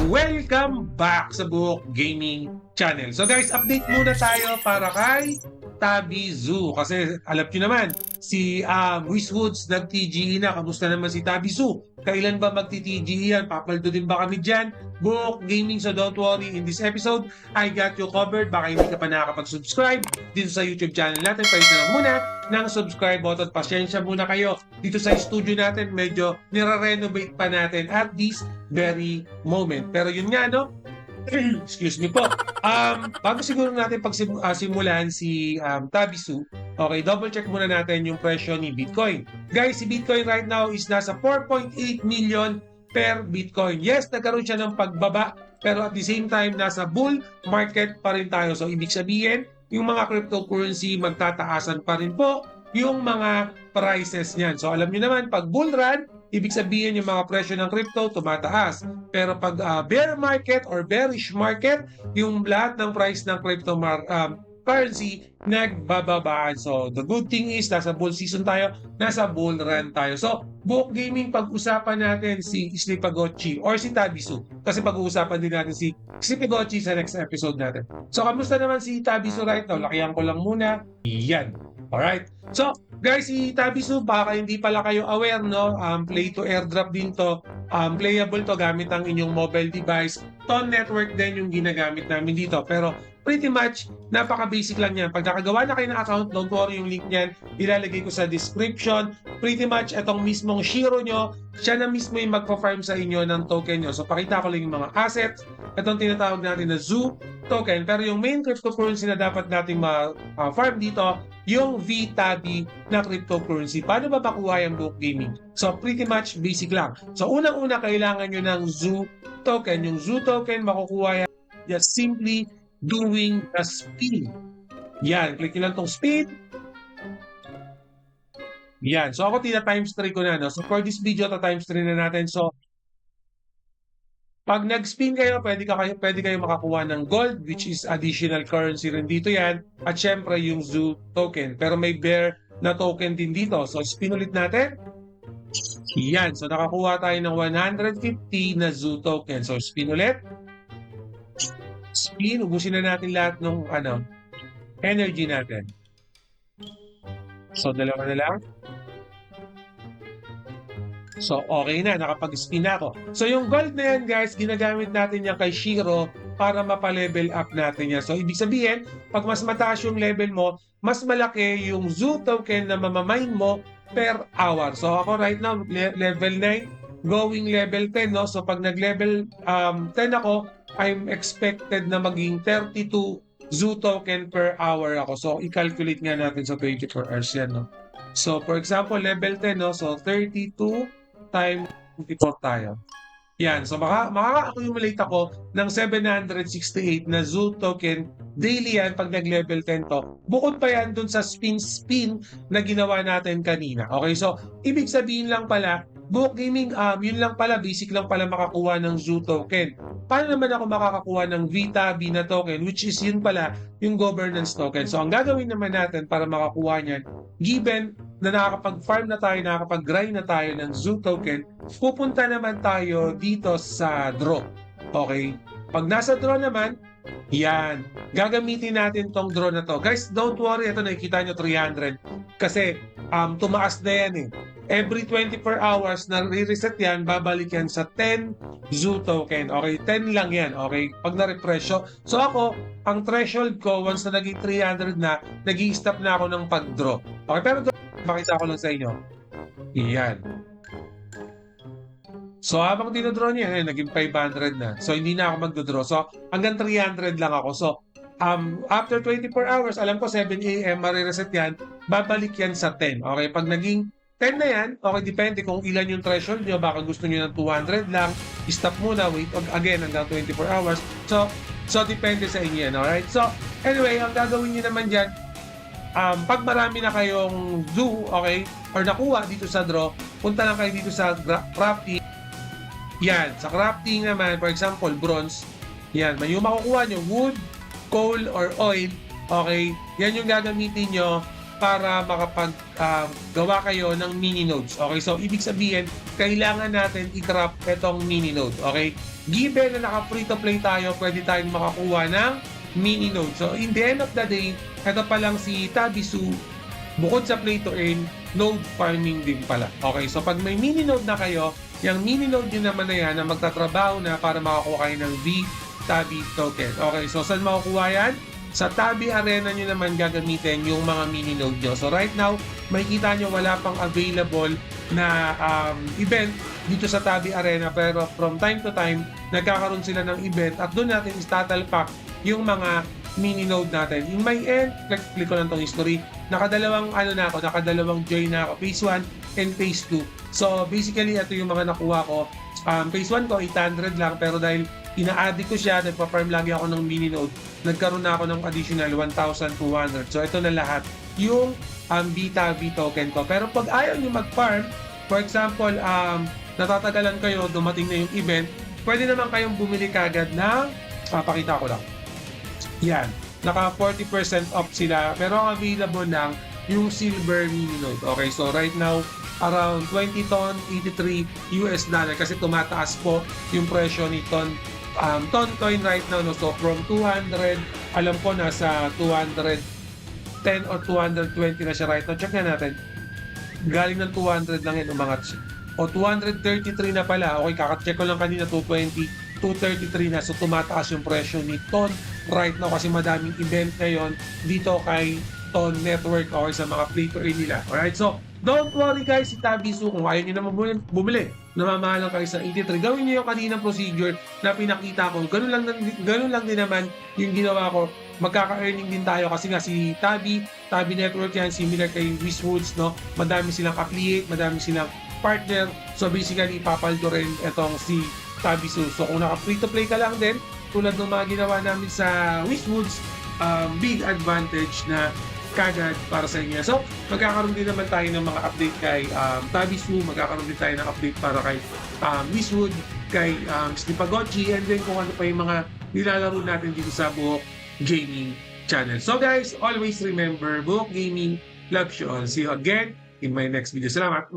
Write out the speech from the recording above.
Welcome back sa Buhok Gaming Channel. So guys, update muna tayo para kay Tabi Zoo. Kasi alam nyo naman, si Wizwoods nag-TGE na. Kamusta naman si Tabi Zoo? Kailan ba magti-TGE yan? Papaldo din ba kami dyan? Buhok Gaming, so don't worry. In this episode, I got you covered. Baka hindi ka pa nakakapag-subscribe dito sa YouTube channel natin. Pwede na lang muna ng subscribe button. Pasyensya muna kayo. Dito sa studio natin, medyo nire-renovate pa natin at this very moment. Pero yun nga, no? Excuse me po. Bago siguro natin simulan si Tabisu, okay, double check muna natin yung presyo ni Bitcoin. Guys, si Bitcoin right now is nasa 4.8 million per Bitcoin. Yes, nagkaroon siya ng pagbaba, pero at the same time, nasa bull market pa rin tayo. So, ibig sabihin, yung mga cryptocurrency magtataasan pa rin po yung mga prices niyan. So, alam niyo naman, pag bull run, ibig sabihin yung mga presyo ng crypto tumataas. Pero pag bear market or bearish market, yung lahat ng price ng currency nagbababaan. So, the good thing is, nasa bull season tayo, nasa bull run tayo. So, Buhok Gaming, pag-usapan natin si Slipagotchi or si Tabisu. Kasi pag-uusapan din natin si Slipagotchi sa next episode natin. So, kamusta naman si Tabisu right now? Lakihan ko lang muna. Yan. Alright. So, guys, si Tabisu, baka hindi pala kayo aware, no? Play to airdrop din to. Playable to gamit ang inyong mobile device. Ton network din yung ginagamit namin dito. Pero pretty much, napaka-basic lang yan. Pag nakagawa na kayo ng account, don't worry, yung link niyan, ilalagay ko sa description. Pretty much, itong mismong Shiro nyo, siya na mismo yung magpa-farm sa inyo ng token nyo. So, pakita ko lang yung mga assets. Itong tinatawag natin na Zoo token. Pero yung main cryptocurrency na dapat nating ma-farm dito, yung VTABI na cryptocurrency. Paano ba makuha yung Buhok Gaming? So, pretty much basic lang. So, unang-una, kailangan nyo ng Zoo token. Yung Zoo token, makukuha yan just simply doing the speed. Yan, click nyo lang tong speed. Yan. So, ako times 3 ko na. No? So, for this video, times 3 na natin. So, pag nag-spin kayo, pwede kayo makakuha ng gold, which is additional currency rin dito yan. At syempre, yung Zoo token. Pero may bear na token din dito. So, spin ulit natin. Yan. So, nakakuha tayo ng 150 na Zoo token. So, spin ulit. Spin. Ubusin na natin lahat ng energy natin. So, dalawa na lang. So, okay na. Nakapag-spin na ako. So, yung gold na yan, guys, ginagamit natin yan kay Shiro para mapa-level up natin yan. So, ibig sabihin, pag mas mataas yung level mo, mas malaki yung Zoo token na mamamine mo per hour. So, ako right now, level 9, going level 10, no? So, pag nag-level 10 ako, I'm expected na maging 32 Zoo token per hour ako. So, i-calculate nga natin sa 24 hours yan, no? So, for example, level 10, no? So, 32 times 24 tayo. Yan. So, makaka-accumulate ako ng 768 na Zoo token daily yan pag nag-level 10 to. Bukod pa yan dun sa spin-spin na ginawa natin kanina. Okay? So, ibig sabihin lang pala, Buhok Gaming, yun lang pala, basic lang pala makakuha ng Zoo token. Paano naman ako makakakuha ng VTABI na token, which is yun pala, yung governance token. So, ang gagawin naman natin para makakuha niyan, given na nakakapag-farm na tayo, nakakapag-grind na tayo ng Zoo token, pupunta naman tayo dito sa draw. Okay? Pag nasa draw naman, yan. Gagamitin natin tong draw na to. Guys, don't worry. Ito, nakikita nyo 300. Kasi, tumaas na yan eh. Every 24 hours na re-reset yan, babalik yan sa 10 Zoo token. Okay, 10 lang yan. Okay, pag na-refresh. So ako, ang threshold ko, once na naging 300 na, nag-i-stop na ako ng pag-draw. Okay, pero makita ko lang sa inyo. Yan. So habang dinodraw niya, naging 500 na. So hindi na ako magdodraw. So hanggang 300 lang ako. So after 24 hours, alam ko 7 AM, marireset yan, babalik yan sa 10. Okay, pag naging 10 na yan, okay, depende kung ilan yung threshold nyo. Baka gusto nyo ng 200 lang, stop muna, wait again hanggang 24 hours. So depende sa inyo yan, alright? So, anyway, ang gagawin nyo naman dyan, pag marami na kayong Zoo, okay, or nakuha dito sa draw, punta lang kayo dito sa crafting. Yan, sa crafting naman, for example, bronze, yan, may yung makukuha nyo, wood, coal, or oil, okay, yan yung gagamitin nyo para gawa kayo ng mini nodes. Okay, so ibig sabihin, kailangan natin i-crop itong mini node. Okay, given na naka-free to play tayo, pwede tayong makakuha ng mini node. So in the end of the day, ito pa lang si Tabisu, bukod sa play to earn, node farming din pala. Okay, so pag may mini node na kayo, yung mini node nyo naman na yan na magtatrabaho na para makakuha kayo ng V-Tabi token. Okay, so saan makukuha yan? Sa Tabi Arena nyo naman gagamitin yung mga mini node nyo. So right now, makikita nyo wala pang available na event dito sa Tabi Arena, pero from time to time, nagkakaroon sila ng event at doon natin istatalpak yung mga mini node natin. In my end, click ko lang tong history. Nakadalawang join na ako. Phase 1 and Phase 2. So basically, ito yung mga nakuha ko. Phase 1 ko, 800 lang, pero dahil ina-add ko siya, nagpa-farm lagi ako ng mini node, nagkaroon na ako ng additional 1,200. So ito na lahat yung B-Tabi token ko. Pero pag ayaw nyo mag-farm, for example, natatagalan kayo, dumating na yung event, pwede naman kayong bumili kagad ng, pakita ko lang. Yan, naka 40% off sila, pero ang available lang yung silver mini node. Okay, so right now, around 20 ton, $83 kasi tumataas po yung presyo ni ton coin right now, no? So from 200, alam ko nasa 210 or 220 na siya right now. Check na natin. Galing ng 200 lang yan umangat siya. O 233 na pala. Okay, kakacheck ko lang kanina 220, 233 na. So tumataas yung presyo ni ton right now kasi madaming event ngayon dito kay Ton Network o sa mga play to earn nila. Alright, so don't worry guys, si Tabisu, kung ayaw nyo naman bumili, namamahalan kayo sa 83, gawin nyo yung kaninang procedure na pinakita ko. Ganun lang din naman yung ginawa ko. Magkaka-earning din tayo kasi nga si Tabi Network yan, similar kay Wizwoods, no? Madami silang affiliate, madami silang partner. So basically, ipapaldo rin itong si Tabisu. So kung naka-free to play ka lang din, tulad ng mga ginawa namin sa Wizwoods, big advantage na kagad para sa inyo. So, magkakaroon din naman tayo ng mga update kay Tabisu, magkakaroon din tayo ng update para kay Wizwood, kay Slipagotchi, and then kung ano pa yung mga nilalaro natin dito sa Buhok Gaming channel. So guys, always remember, Buhok Gaming loves you all. See you again in my next video. Salamat!